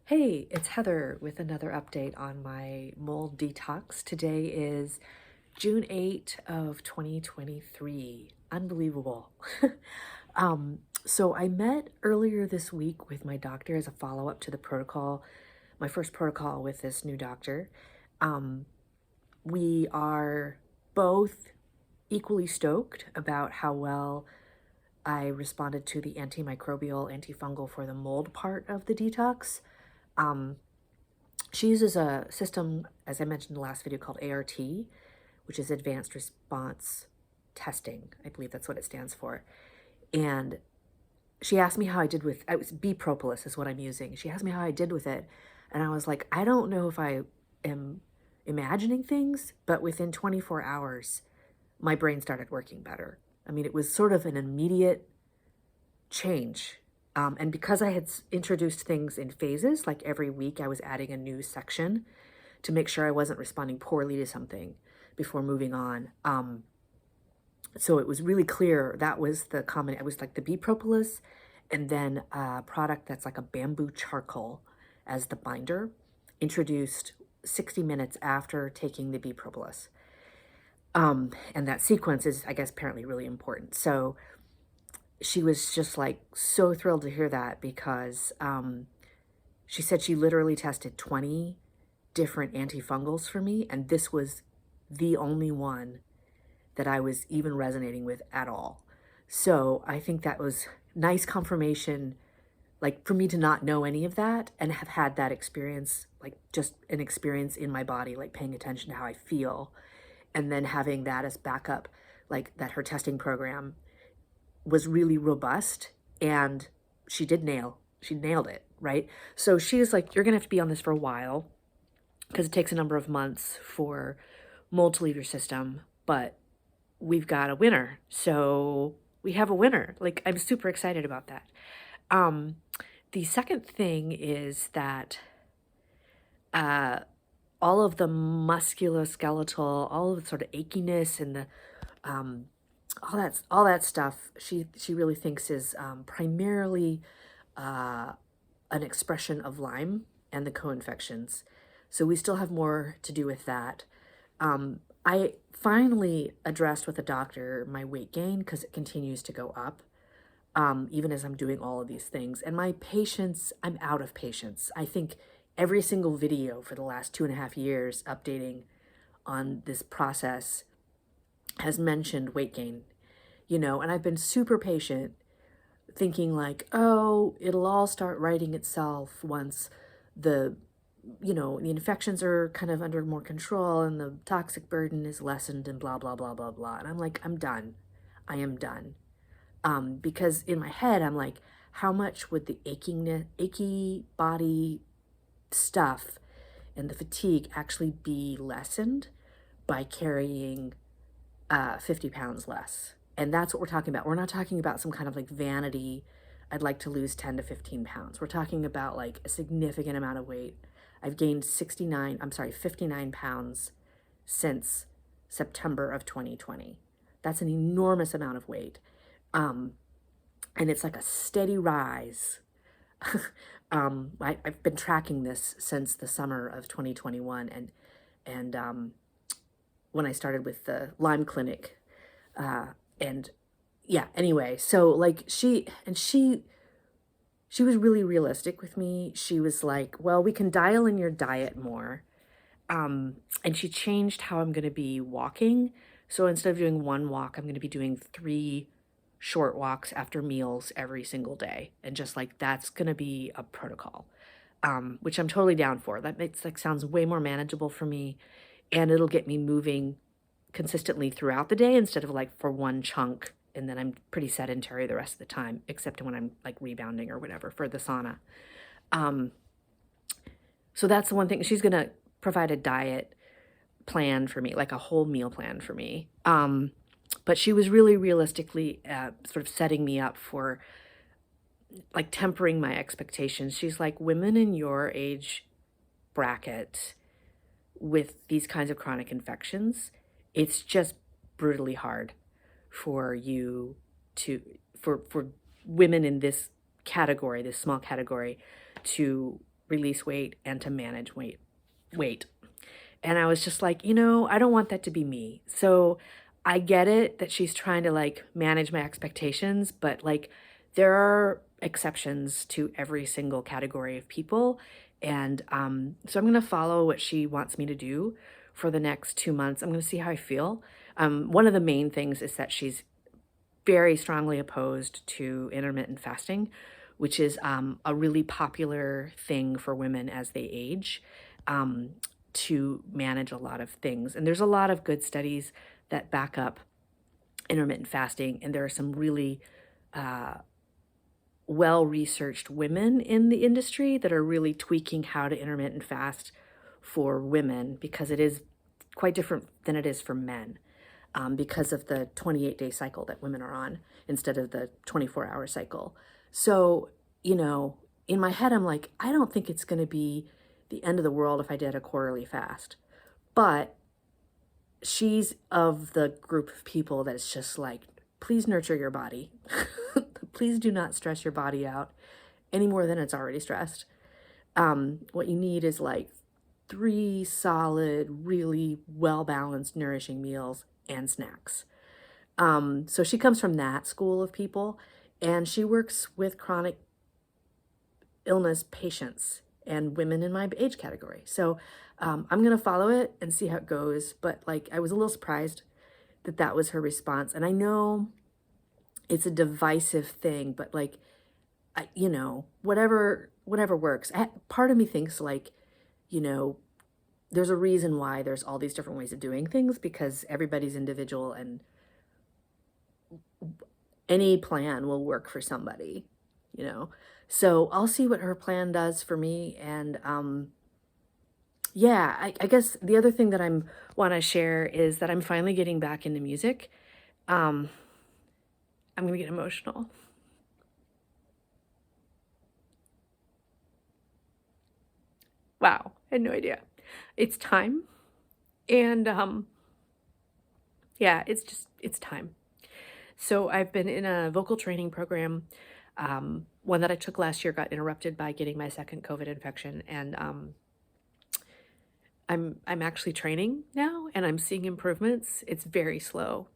Hey, it's Heather with another update on my mold detox. Today is June 8 of 2023. Unbelievable. So I met earlier this week with my doctor as a follow-up to the protocol, my first protocol with this new doctor. Um, we are both equally stoked about how well I responded to the antimicrobial, antifungal for the mold part of the detox. Um, She uses a system, as I mentioned in the last video, called ART, which is Advanced Response Testing. I believe that's what it stands for. And she asked me how I did with, it was B propolis is what I'm using. She asked me how I did with it. And I was like, I don't know if I am imagining things, but within 24 hours, my brain started working better. I mean, it was sort of an immediate change. And because I had introduced things in phases, like every week I was adding a new section to make sure I wasn't responding poorly to something before moving on. So it was really clear that was the common, it was like the bee propolis and then a product that's like a bamboo charcoal as the binder, introduced 60 minutes after taking the bee propolis. And that sequence is, I guess, apparently really important. So she was just like so thrilled to hear that because she said she literally tested 20 different antifungals for me, and this was the only one that I was even resonating with at all. So I think that was nice confirmation, like for me to not know any of that and have had that experience, like just an experience in my body, like paying attention to how I feel, and then having that as backup, like that her testing program was really robust and she nailed it, right? So she was like, you're gonna have to be on this for a while because it takes a number of months for mold to leave your system, but we've got a winner. So we have a winner. Like, I'm super excited about that. Um, the second thing is that uh, all of the musculoskeletal, all of the sort of achiness and the um, all that stuff, she really thinks is primarily uh, an expression of Lyme and the co-infections. So we still have more to do with that. I finally addressed with a doctor my weight gain because it continues to go up, even as I'm doing all of these things. And my patience, I'm out of patience. I think every single video for the last 2.5 years updating on this process has mentioned weight gain, and I've been super patient thinking like, oh, it'll all start righting itself once the the infections are kind of under more control and the toxic burden is lessened and blah, blah, blah, blah, blah. And I'm like, I'm done. I am done. Because in my head, I'm like, how much would the achy body stuff and the fatigue actually be lessened by carrying 50 pounds less? And that's what we're talking about. We're not talking about some kind of like vanity, I'd like to lose 10 to 15 pounds. We're talking about like a significant amount of weight. I've gained 59 pounds since September of 2020. That's an enormous amount of weight. And it's like a steady rise. I've been tracking this since the summer of 2021. And when I started with the Lyme Clinic, and yeah, anyway, so like she was really realistic with me. She was like, well, we can dial in your diet more. And she changed how I'm going to be walking. So instead of doing one walk, I'm going to be doing 3 short walks after meals every single day. And just like, that's going to be a protocol, which I'm totally down for. That makes like sounds way more manageable for me. And it'll get me moving consistently throughout the day instead of like for one chunk and then I'm pretty sedentary the rest of the time, except when I'm like rebounding or whatever for the sauna. So that's the one thing. She's gonna provide a diet plan for me, like a whole meal plan for me. But she was really realistically sort of setting me up for like tempering my expectations. She's like, women in your age bracket with these kinds of chronic infections, it's just brutally hard for you to for women in this category, this small category, to release weight and to manage weight. And I was just like, you know, I don't want that to be me. So I get it that she's trying to like manage my expectations, but like there are exceptions to every single category of people. And so I'm going to follow what she wants me to do for the next 2 months. I'm going to see how I feel. One of the main things is that she's very strongly opposed to intermittent fasting, which is a really popular thing for women as they age, um, to manage a lot of things. And there's a lot of good studies that back up intermittent fasting, and there are some really uh, well-researched women in the industry that are really tweaking how to intermittent fast for women, because it is quite different than it is for men, because of the 28-day cycle that women are on instead of the 24-hour cycle. So, you know, in my head, I'm like, I don't think it's going to be the end of the world if I did a quarterly fast. But she's of the group of people that's just like, please nurture your body. Please do not stress your body out any more than it's already stressed. What you need is like 3 solid, really well-balanced, nourishing meals and snacks. So she comes from that school of people, and she works with chronic illness patients and women in my age category. So I'm going to follow it and see how it goes. But like, I was a little surprised that that was her response. And I know it's a divisive thing, but like, you know, whatever works. Part of me thinks like, you know, there's a reason why there's all these different ways of doing things, because everybody's individual and any plan will work for somebody, you know? So I'll see what her plan does for me. And yeah, I guess the other thing that I'm want to share is that I'm finally getting back into music. Um, I'm gonna get emotional. Wow, I had no idea. It's time. And yeah, it's time. So I've been in a vocal training program. One that I took last year got interrupted by getting my second COVID infection, and I'm actually training now, and I'm seeing improvements. It's very slow.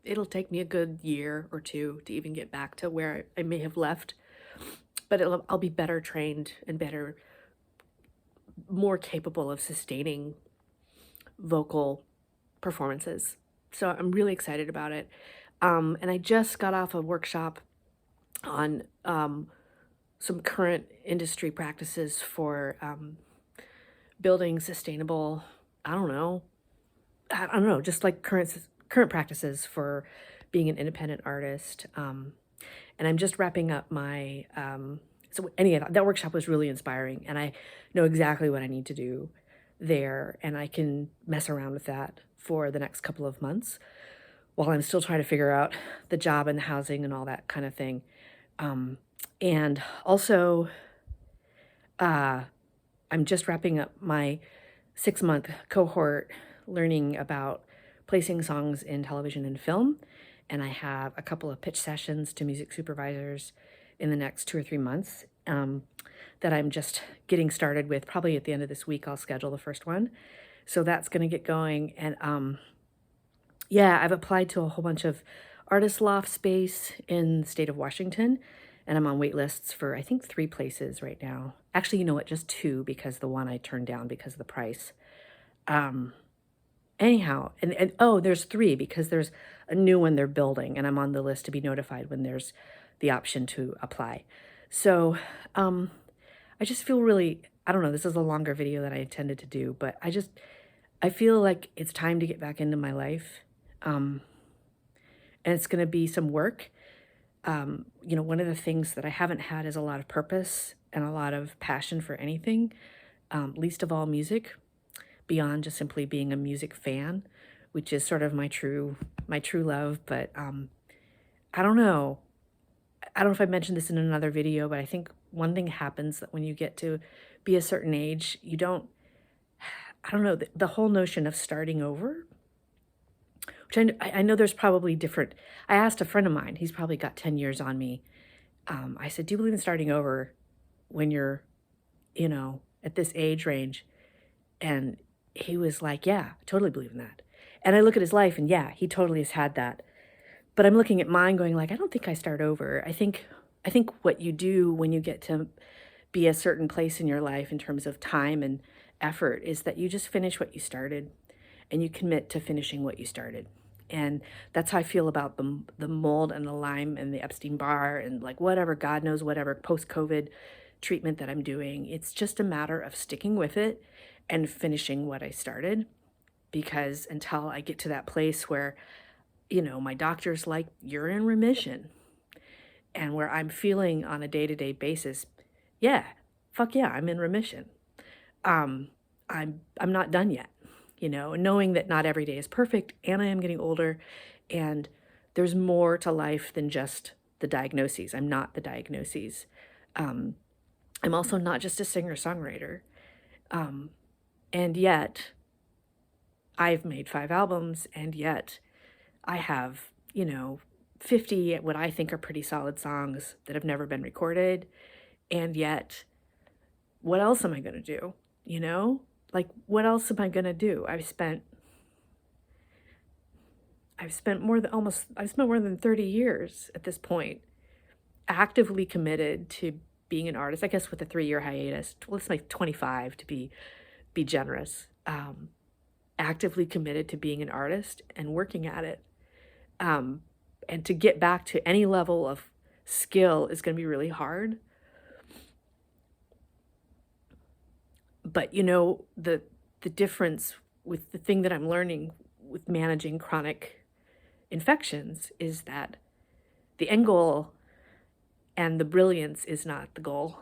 It'll take me a good year or two to even get back to where I may have left, but I'll be better trained and more capable of sustaining vocal performances. So I'm really excited about it. And I just got off a workshop on some current industry practices for building sustainable, I don't know, just like current practices for being an independent artist. And I'm just wrapping up my, so any that workshop was really inspiring, and I know exactly what I need to do there, and I can mess around with that for the next couple of months while I'm still trying to figure out the job and the housing and all that kind of thing. And also, I'm just wrapping up my 6-month cohort learning about placing songs in television and film. And I have a couple of pitch sessions to music supervisors in the next 2 or 3 months that I'm just getting started with. Probably at the end of this week, I'll schedule the first one. So that's going to get going. And yeah, I've applied to a whole bunch of artist loft space in the state of Washington, and I'm on wait lists for, I think, 3 places right now. Actually, you know what, just 2, because the one I turned down because of the price. Anyhow, and oh, there's 3 because there's a new one they're building, and I'm on the list to be notified when there's the option to apply. So I just feel really, I don't know, this is a longer video than I intended to do, but I feel like it's time to get back into my life. And it's going to be some work. You know, one of the things that I haven't had is a lot of purpose and a lot of passion for anything, least of all music, beyond just simply being a music fan, which is sort of my true love. But I don't know. I don't know if I mentioned this in another video, but I think one thing happens that when you get to be a certain age, I don't know, the whole notion of starting over, which I know there's probably different. I asked a friend of mine, he's probably got 10 years on me. I said, do you believe in starting over when you're at this age range. And he was like, yeah, I totally believe in that. And I look at his life and yeah, he totally has had that. But I'm looking at mine going like, I don't think I start over. I think what you do when you get to be a certain place in your life in terms of time and effort is that you just finish what you started and you commit to finishing what you started. And that's how I feel about the mold and the Lyme and the Epstein-Barr and like whatever, God knows whatever post-COVID treatment that I'm doing. It's just a matter of sticking with it and finishing what I started, because until I get to that place where, my doctor's like, you're in remission, and where I'm feeling on a day-to-day basis, yeah, fuck yeah, I'm in remission. Um, I'm not done yet, and knowing that not every day is perfect, and I am getting older, and there's more to life than just the diagnoses. I'm not the diagnoses. Um, I'm also not just a singer-songwriter. Um, and yet I've made 5 albums, and yet I have, 50 what I think are pretty solid songs that have never been recorded. And yet, what else am I going to do? Like, what else am I going to do? I've spent more than 30 years at this point actively committed to being an artist. I guess with a 3-year hiatus, let's make 25 to be generous. Actively committed to being an artist and working at it. And to get back to any level of skill is going to be really hard. But the difference with the thing that I'm learning with managing chronic infections is that the end goal and the brilliance is not the goal.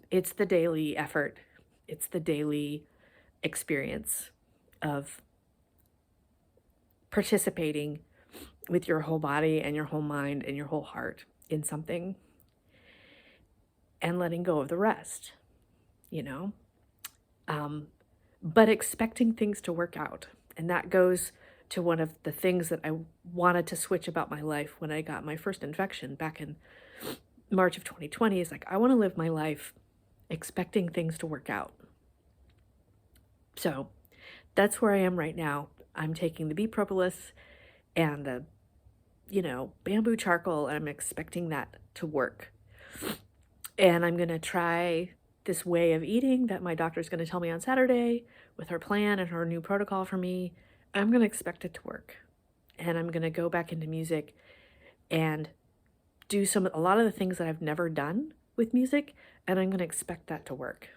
It's the daily effort. It's the daily experience of participating with your whole body and your whole mind and your whole heart in something and letting go of the rest, you know? But expecting things to work out. And that goes to one of the things that I wanted to switch about my life when I got my first infection back in March of 2020 is like, I want to live my life expecting things to work out. So that's where I am right now. I'm taking the bee propolis and the, bamboo charcoal, and I'm expecting that to work. And I'm going to try this way of eating that my doctor's going to tell me on Saturday with her plan and her new protocol for me. I'm going to expect it to work. And I'm going to go back into music and do a lot of the things that I've never done with music, and I'm going to expect that to work.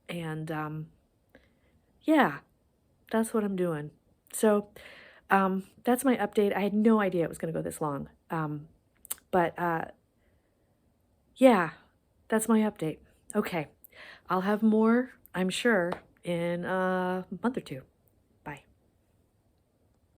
And yeah, that's what I'm doing. So that's my update. I had no idea it was going to go this long. But yeah, that's my update. Okay, I'll have more, I'm sure, in a month or two.